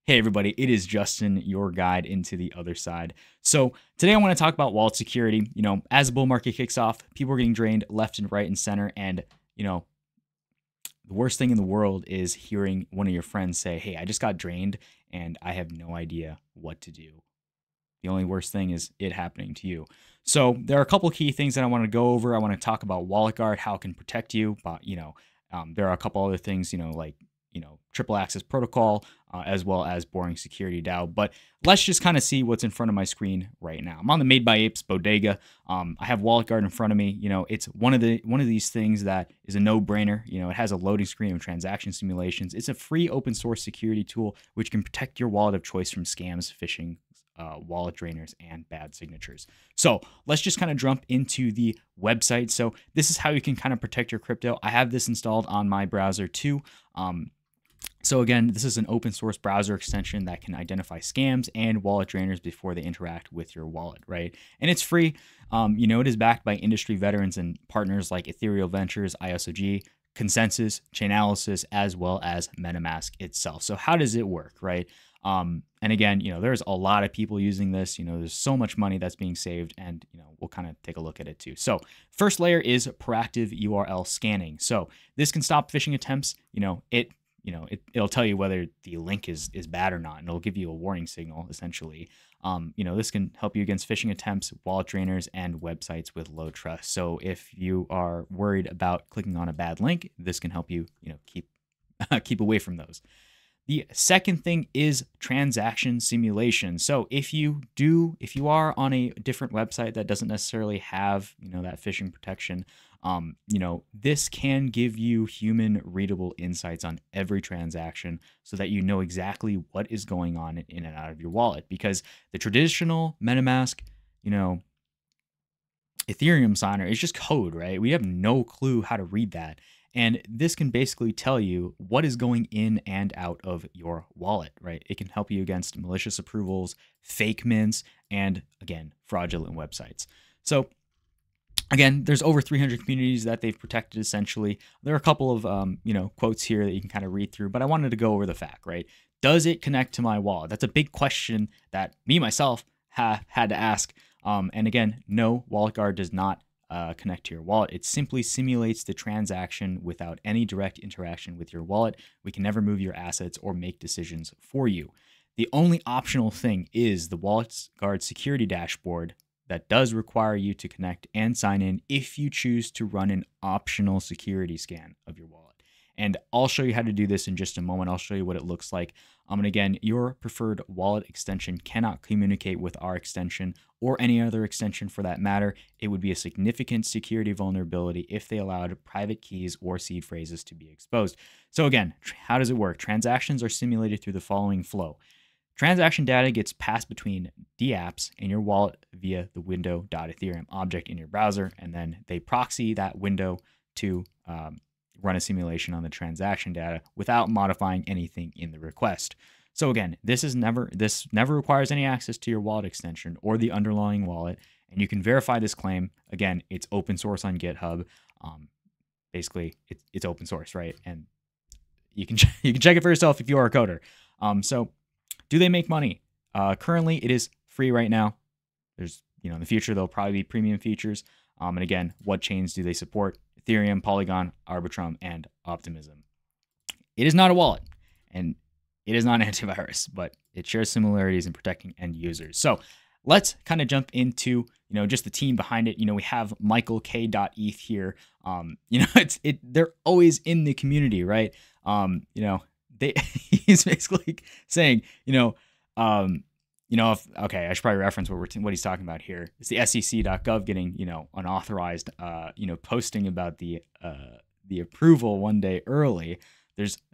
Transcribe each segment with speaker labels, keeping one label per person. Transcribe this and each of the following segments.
Speaker 1: Hey everybody, it is Justin, your guide into the other side. So today I want to talk about wallet security. As the bull market kicks off, people are getting drained left and right and center. And, the worst thing in the world is hearing one of your friends say, hey, I just got drained and I have no idea what to do. The only worst thing is it happening to you. So there are a couple key things that I want to go over. I want to talk about WalletGuard, how it can protect you. But, there are a couple other things, like triple access protocol, as well as BoringSecurity DAO. But let's just kind of see what's in front of my screen right now. I'm on the Made by Apes bodega. I have WalletGuard in front of me. It's one of these things that is a no-brainer. It has a loading screen of transaction simulations. It's a free open source security tool which can protect your wallet of choice from scams, phishing, wallet drainers, and bad signatures. So let's just kind of jump into the website. So this is how you can kind of protect your crypto. I have this installed on my browser too. So again, this is an open source browser extension that can identify scams and wallet drainers before they interact with your wallet, right? And it's free. It is backed by industry veterans and partners like Ethereal Ventures, ISOG, Consensus, Chainalysis, as well as MetaMask itself. So how does it work, right? And again, there's a lot of people using this. There's so much money that's being saved, and we'll kind of take a look at it too. So first layer is proactive URL scanning. So this can stop phishing attempts. It'll tell you whether the link is bad or not, and it'll give you a warning signal essentially. This can help you against phishing attempts, wallet drainers, and websites with low trust. So if you are worried about clicking on a bad link, this can help you, keep away from those. The second thing is transaction simulation. So if you are on a different website that doesn't necessarily have, that phishing protection, this can give you human readable insights on every transaction so that you know exactly what is going on in and out of your wallet. Because the traditional MetaMask, Ethereum signer is just code, right? We have no clue how to read that. And this can basically tell you what is going in and out of your wallet, right? It can help you against malicious approvals, fake mints, and again, fraudulent websites. So again, there's over 300 communities that they've protected essentially. There are a couple of, quotes here that you can kind of read through, but I wanted to go over the fact, right? Does it connect to my wallet? That's a big question that me, myself, had to ask. And again, no, WalletGuard does not connect to your wallet. It simply simulates the transaction without any direct interaction with your wallet. We can never move your assets or make decisions for you. The only optional thing is the WalletGuard security dashboard that does require you to connect and sign in if you choose to run an optional security scan of your wallet. And I'll show you how to do this in just a moment. I'll show you what it looks like. And again, your preferred wallet extension cannot communicate with our extension or any other extension for that matter. It would be a significant security vulnerability if they allowed private keys or seed phrases to be exposed. So again, how does it work? Transactions are simulated through the following flow. Transaction data gets passed between dApps and your wallet via the window.ethereum object in your browser, and then they proxy that window to run a simulation on the transaction data without modifying anything in the request. So again, this never requires any access to your wallet extension or the underlying wallet, and you can verify this claim. Again, it's open source on GitHub. Basically, it's open source, right? And you can check it for yourself if you are a coder. So do they make money? Currently, it is free right now. There's, in the future, there'll probably be premium features. And again, what chains do they support? Ethereum, Polygon, Arbitrum, and Optimism. It is not a wallet, and it is not an antivirus, but it shares similarities in protecting end users. So let's kind of jump into, just the team behind it. We have Michael K.eth here. They're always in the community, right? He's basically saying, okay, I should probably reference what he's talking about here. It's the SEC.gov getting, unauthorized, posting about the approval one day early.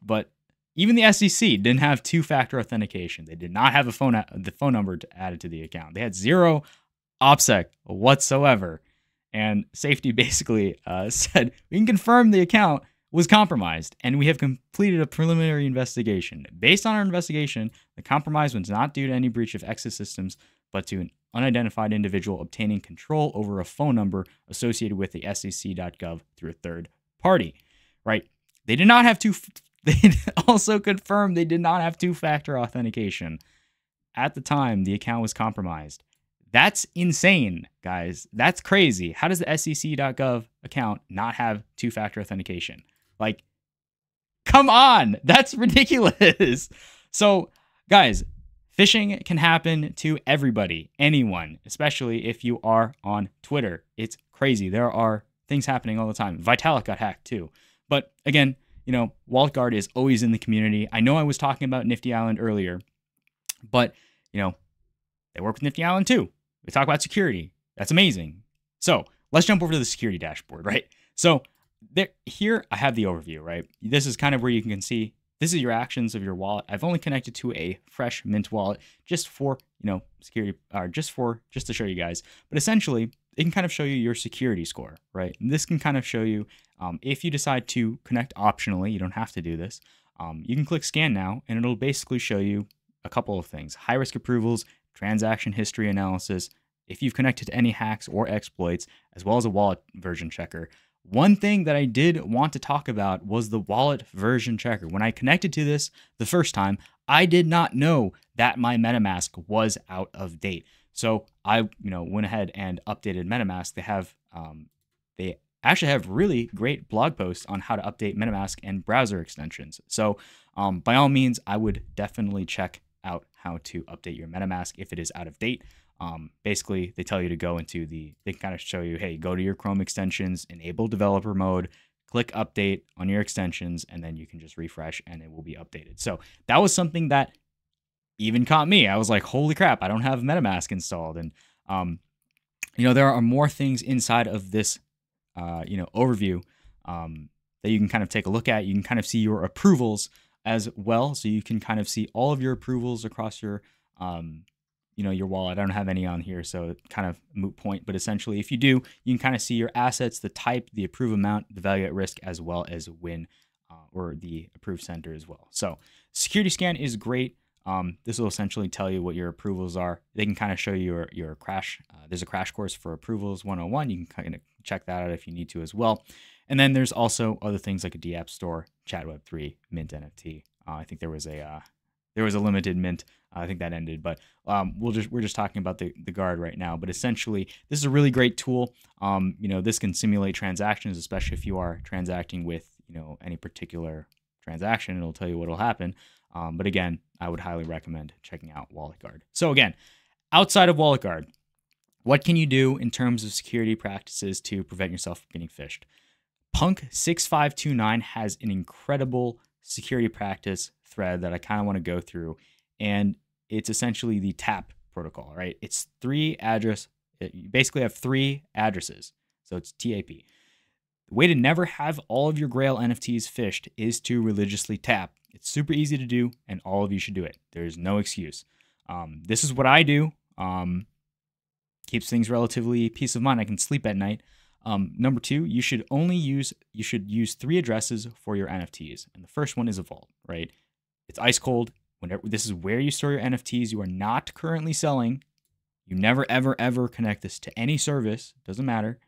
Speaker 1: But even the SEC didn't have two-factor authentication. They did not have the phone number added to the account. They had zero OPSEC whatsoever. And safety basically said, we can confirm the account was compromised, and we have completed a preliminary investigation. Based on our investigation, the compromise was not due to any breach of Exit systems, but to an unidentified individual obtaining control over a phone number associated with the SEC.gov through a third party, right? They did not have They also confirmed they did not have two-factor authentication. At the time, the account was compromised. That's insane, guys. That's crazy. How does the SEC.gov account not have two-factor authentication? Like, come on. That's ridiculous. So, guys, phishing can happen to everybody, anyone, especially if you are on Twitter. It's crazy. There are things happening all the time. Vitalik got hacked too. But again, you know, WalletGuard is always in the community. I know I was talking about Nifty Island earlier, but, you know, they work with Nifty Island too. They talk about security. That's amazing. So let's jump over to the security dashboard, right? So here I have the overview, right? This is kind of where you can see, this is your actions of your wallet. I've only connected to a fresh mint wallet just for, you know, security, or just to show you guys. But essentially, it can kind of show you your security score, right? And this can kind of show you, if you decide to connect optionally, you don't have to do this. You can click scan now, and it'll basically show you a couple of things: high risk approvals, transaction history analysis, if you've connected to any hacks or exploits, as well as a wallet version checker. One thing that I did want to talk about was the wallet version checker. When I connected to this the first time, I did not know that my MetaMask was out of date. So I, went ahead and updated MetaMask. They actually have really great blog posts on how to update MetaMask and browser extensions. So by all means, I would definitely check out how to update your MetaMask if it is out of date. Basically, they tell you to go into they can kind of show you, hey, go to your Chrome extensions, enable developer mode, click update on your extensions, and then you can just refresh and it will be updated. So that was something that even caught me. I was like, holy crap, I don't have MetaMask installed. And, there are more things inside of this, overview that you can kind of take a look at. You can kind of see your approvals as well. So you can kind of see all of your approvals across your, your wallet. I don't have any on here, so kind of moot point. But essentially, if you do, you can kind of see your assets, the type, the approve amount, the value at risk, as well as win or the approved center as well. So security scan is great. This will essentially tell you what your approvals are. They can kind of show you your crash. There's a crash course for approvals 101. You can kind of check that out if you need to as well. And then there's also other things like a DApp store, Chat Web3, Mint NFT. I think there was a limited mint. I think that ended, but we're just talking about the guard right now. But essentially, this is a really great tool. This can simulate transactions, especially if you are transacting with any particular transaction. It'll tell you what will happen. But again, I would highly recommend checking out WalletGuard. So again, outside of WalletGuard, what can you do in terms of security practices to prevent yourself from getting phished? Punk6529 has an incredible security practice thread that I kind of want to go through, and it's essentially the TAP protocol, right? It's you basically have 3 addresses, so it's TAP. The way to never have all of your Grail NFTs phished is to religiously tap. It's super easy to do, and all of you should do it. There's no excuse. This is what I do. Keeps things relatively peace of mind. I can sleep at night. Number 2, you should use 3 addresses for your NFTs, and the first one is a vault, right? It's ice cold. This is where you store your NFTs. You are not currently selling. You never, ever, ever connect this to any service. Doesn't matter.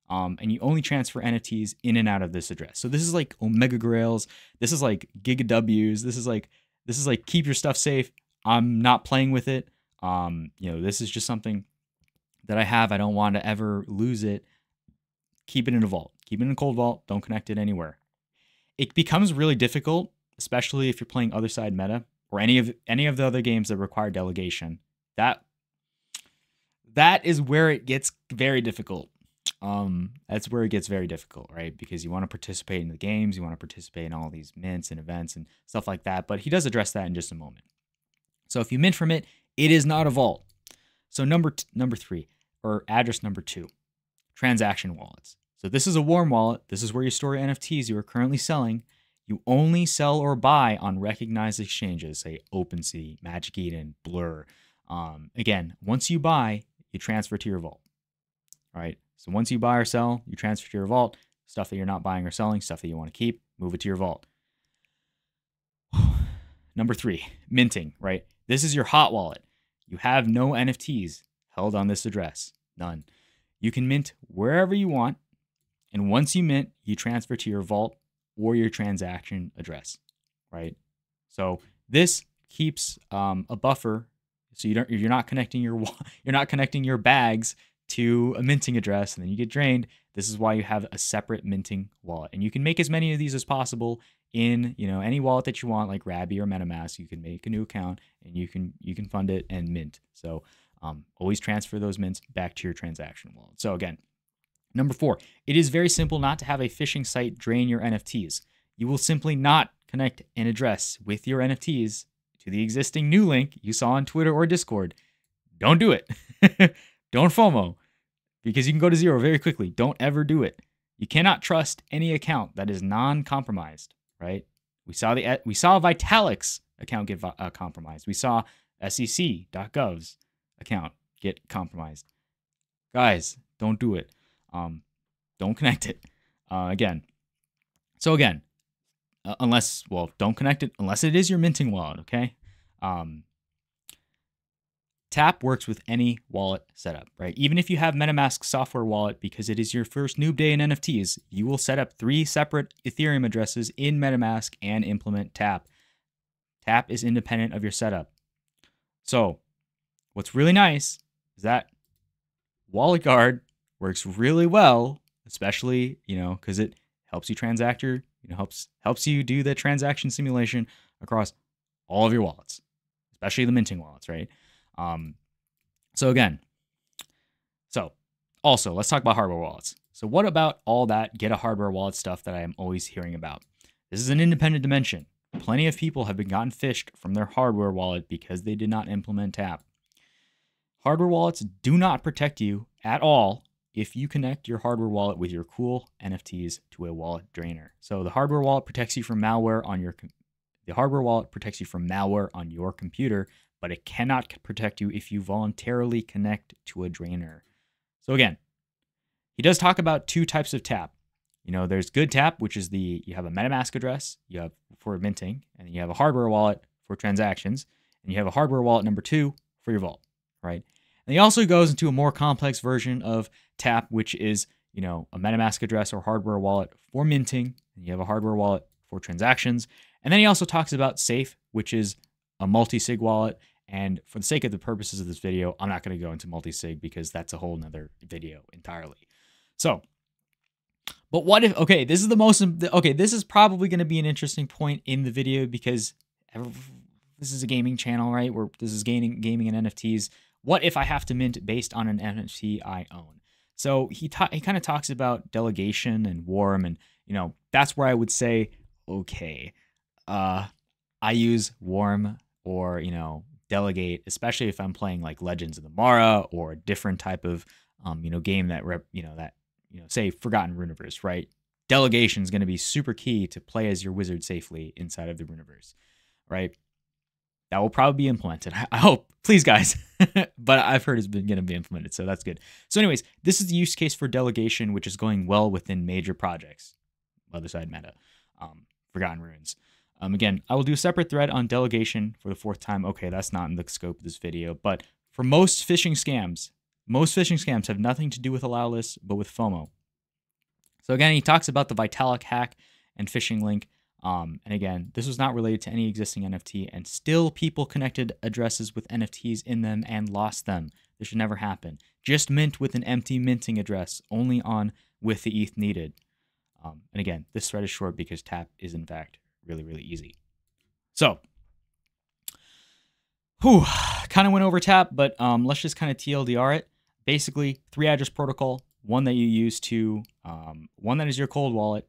Speaker 1: And you only transfer NFTs in and out of this address. So this is like Omega Grails. This is like Giga W's. This is like keep your stuff safe. I'm not playing with it. This is just something that I have. I don't want to ever lose it. Keep it in a vault. Keep it in a cold vault. Don't connect it anywhere. It becomes really difficult, especially if you're playing Otherside meta or any of the other games that require delegation. That is where it gets very difficult. That's where it gets very difficult, right? Because you want to participate in the games, you want to participate in all these mints and events and stuff like that. But he does address that in just a moment. So if you mint from it, it is not a vault. So number 3, or address number 2, transaction wallets. So this is a warm wallet. This is where you store your NFTs you are currently selling. You only sell or buy on recognized exchanges, say OpenSea, Magic Eden, Blur. Again, once you buy, you transfer to your vault. All right. So once you buy or sell, you transfer to your vault. Stuff that you're not buying or selling, stuff that you want to keep, move it to your vault. Number 3, minting, right? This is your hot wallet. You have no NFTs held on this address. None. You can mint wherever you want. And once you mint, you transfer to your vault or your transaction address. right? So this keeps a buffer, so you're not connecting your bags to a minting address, and then you get drained. This is why you have a separate minting wallet, and you can make as many of these as possible in any wallet that you want, like Rabby or MetaMask. You can make a new account and you can fund it and mint. So always transfer those mints back to your transaction wallet. So again, number 4, it is very simple not to have a phishing site drain your NFTs. You will simply not connect an address with your NFTs to the existing new link you saw on Twitter or Discord. Don't do it. Don't FOMO, because you can go to zero very quickly. Don't ever do it. You cannot trust any account that is non-compromised, right? We saw Vitalik's account get compromised. We saw SEC.gov's account get compromised. Guys, don't do it. Don't connect it. Again. Don't connect it unless it is your minting wallet, okay? Tap works with any wallet setup, right? Even if you have MetaMask software wallet, because it is your first noob day in NFTs, you will set up 3 separate Ethereum addresses in MetaMask and implement Tap. Tap is independent of your setup. So what's really nice is that OtherGuide works really well, especially, because it helps you transact helps you do the transaction simulation across all of your wallets, especially the minting wallets, right? Also, let's talk about hardware wallets. So what about all that get a hardware wallet stuff that I am always hearing about? This is an independent dimension. Plenty of people have been gotten phished from their hardware wallet because they did not implement Tap. Hardware wallets do not protect you at all if you connect your hardware wallet with your cool NFTs to a wallet drainer. So the hardware wallet protects you from malware on your computer, but it cannot protect you if you voluntarily connect to a drainer. So again, he does talk about 2 types of Tap. There's good Tap, which is you have a MetaMask address you have for minting, and you have a hardware wallet for transactions, and you have a hardware wallet number 2 for your vault, right? And he also goes into a more complex version of Tap, which is, a MetaMask address or hardware wallet for minting, and you have a hardware wallet for transactions. And then he also talks about Safe, which is a multi-sig wallet. And for the sake of the purposes of this video, I'm not going to go into multi-sig because that's a whole nother video entirely. So, but what if, this is probably going to be an interesting point in the video because this is a gaming channel, right? This is gaming and NFTs. What if I have to mint based on an NFT I own? So he kind of talks about delegation and Worm, and that's where I would say, I use Worm or Delegate, especially if I'm playing like Legends of the Mara or a different type of game say Forgotten Runeverse, right? Delegation is going to be super key to play as your wizard safely inside of the Runeverse, right? That will probably be implemented. I hope. Please, guys. But I've heard it's going to be implemented, so that's good. So anyways, this is the use case for delegation, which is going well within major projects. Otherside meta, Forgotten Runes. Again, I will do a separate thread on delegation for the 4th time. Okay, that's not in the scope of this video. But for most phishing scams have nothing to do with allow lists, but with FOMO. So again, he talks about the Vitalik hack and phishing link. And again, this was not related to any existing NFT, and still people connected addresses with NFTs in them and lost them. This should never happen. Just mint with an empty minting address, only on with the ETH needed. And again, this thread is short because Tap is in fact really, really easy. So, kind of went over Tap, but let's just kind of TLDR it. Basically, 3 address protocol, one that you use to, one that is your cold wallet,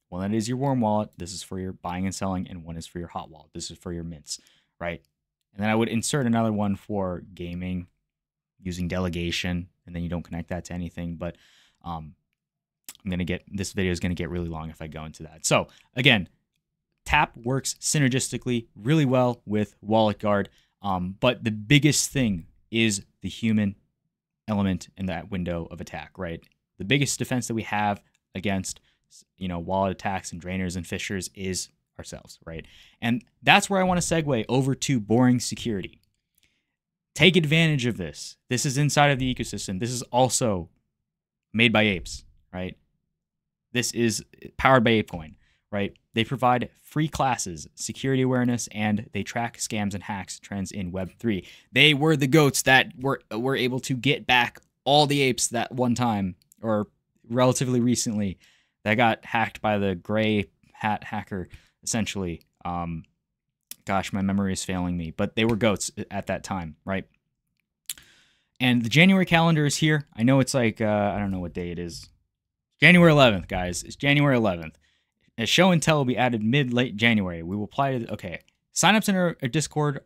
Speaker 1: one that is your warm wallet. This is for your buying and selling, and one is for your hot wallet. This is for your mints, right? And then I would insert another one for gaming using delegation, and then you don't connect that to anything. But this video is going to get really long if I go into that. So again, Tap works synergistically really well with OtherGuide, but the biggest thing is the human element in that window of attack, right? The biggest defense that we have against, wallet attacks and drainers and phishers is ourselves, right? And that's where I want to segue over to BoringSecurity. Take advantage of this. This is inside of the ecosystem. This is also made by Apes, right? This is powered by ApeCoin, right? They provide free classes, security awareness, and they track scams and hacks trends in Web3. They were the goats that were able to get back all the apes that one time, or relatively recently, that got hacked by the gray hat hacker, essentially. Gosh, my memory is failing me, but they were goats at that time, right? And the January calendar is here. I know it's like, I don't know what day it is. January 11th, guys. It's January 11th. A show and tell will be added mid-late January. We will apply to, okay. Sign-ups in our Discord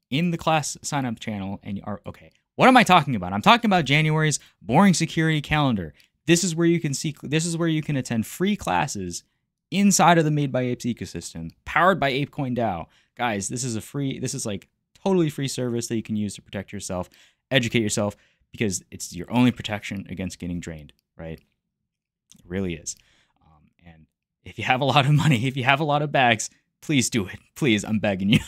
Speaker 1: in the class sign-up channel. And are, okay. What am I talking about? I'm talking about January's Boring Security calendar. This is where you can see, this is where you can attend free classes inside of the Made by Apes ecosystem, powered by ApeCoin DAO. Guys, this is a free, this is like totally free service that you can use to protect yourself, educate yourself, because it's your only protection against getting drained, right? It really is. And if you have a lot of money, if you have a lot of bags, please do it. Please, I'm begging you.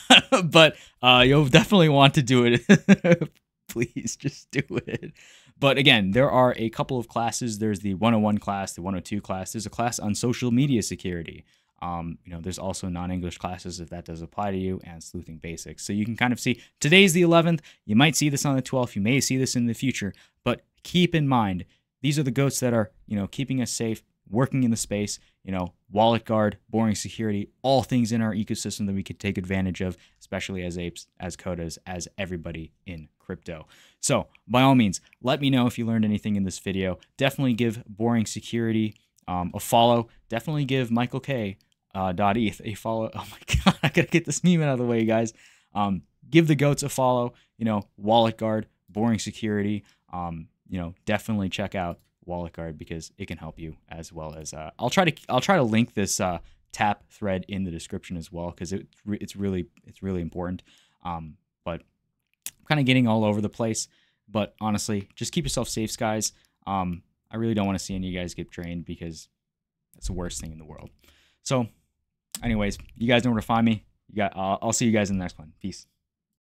Speaker 1: But you'll definitely want to do it. Please, just do it. But again, there are a couple of classes. There's the 101 class, the 102 class. There's a class on social media security. There's also non-English classes if that does apply to you, and sleuthing basics. So you can kind of see, today's the 11th. You might see this on the 12th. You may see this in the future, but keep in mind, these are the goats that are, keeping us safe, working in the space, WalletGuide, BoringSecurity, all things in our ecosystem that we could take advantage of, especially as Apes, as Kodas, as everybody in crypto. So by all means, let me know if you learned anything in this video. Definitely give BoringSecurity a follow. Definitely give Michael K. .eth a follow. Oh my God, I gotta get this meme out of the way, guys. Give the goats a follow. WalletGuide, BoringSecurity. Definitely check out WalletGuide because it can help you, as well as I'll try to link this tap thread in the description as well, because it's really important. But I'm kind of getting all over the place. But honestly, just keep yourself safe, guys. I really don't want to see any of you guys get drained, because that's the worst thing in the world. So anyways, you guys know where to find me. I'll see you guys in the next one. Peace.